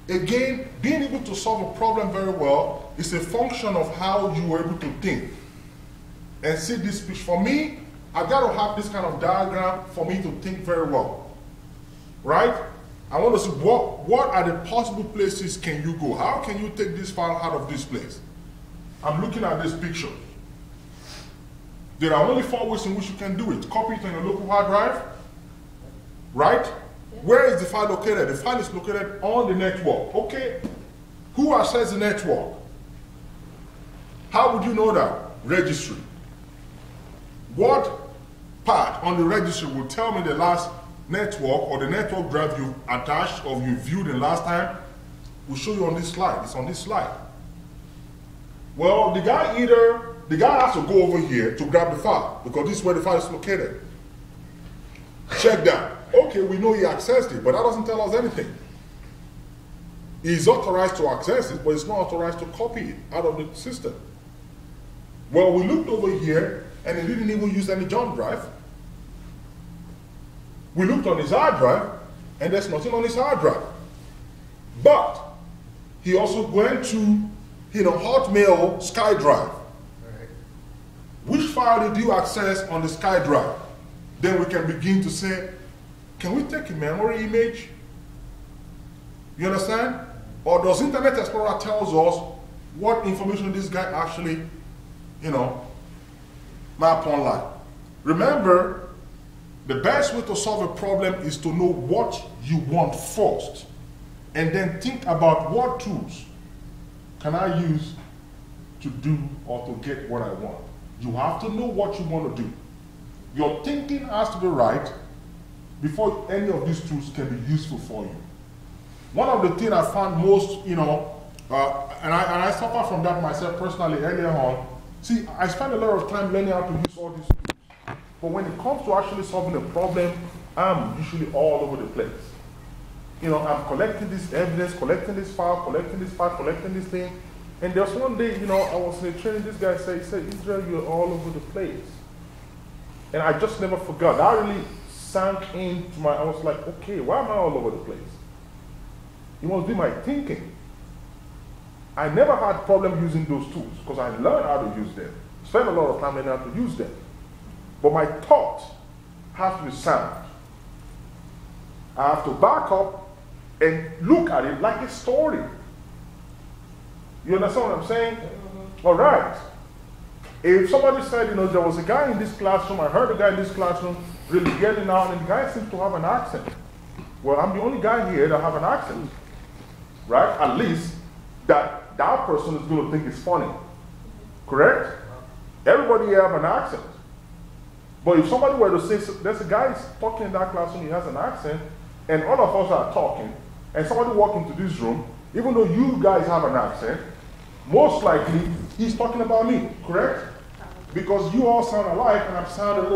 Again, being able to solve a problem very well is a function of how you were able to think. And see this picture. For me, I got to have this kind of diagram for me to think very well. Right? I want to see what are the possible places can you go? How can you take this file out of this place? I'm looking at this picture. There are only 4 ways in which you can do it. Copy it on your local hard drive. Right? Yeah. Where is the file located? The file is located on the network. Okay. Who accesses the network? How would you know that? Registry. What part on the registry will tell me the last network or the network drive you attached or you viewed the last time? We'll show you on this slide. It's on this slide. Well, the guy has to go over here to grab the file because this is where the file is located. Check that. Okay, we know he accessed it, but that doesn't tell us anything. He's authorized to access it, but he's not authorized to copy it out of the system. Well, we looked over here, and he didn't even use any jump drive. We looked on his hard drive, and there's nothing on his hard drive. But he also went to, Hotmail SkyDrive. Right. Which file did you access on the SkyDrive? Then we can begin to say, can we take a memory image? You understand? Or does Internet Explorer tells us what information this guy actually, map online? Remember, the best way to solve a problem is to know what you want first, and then think about what tools can I use to do or to get what I want. You have to know what you want to do. Your thinking has to be right before any of these tools can be useful for you. One of the things I found most, and I suffer from that myself personally earlier on. See, I spend a lot of time learning how to use all these tools. But when it comes to actually solving a problem, I'm usually all over the place. I'm collecting this evidence, collecting this file, collecting this thing. And there was one day, I was in a training, this guy said, Israel, you're all over the place. And I just never forgot. That really sank into I was like, okay, why am I all over the place? It must be my thinking. I never had problem using those tools because I learned how to use them. Spent a lot of time learning how to use them. But my thought has to be sound. I have to back up and look at it like a story. You understand what I'm saying? All right. If somebody said, there was a guy in this classroom, I heard a guy in this classroom really getting out, and the guy seems to have an accent. Well, I'm the only guy here that have an accent. Right? At least that person is going to think it's funny. Correct? Everybody here have an accent. But if somebody were to say, there's a guy talking in that classroom, he has an accent, and all of us are talking, and somebody walk into this room, even though you guys have an accent, most likely he's talking about me, correct? Because you all sound alike and I'm sounding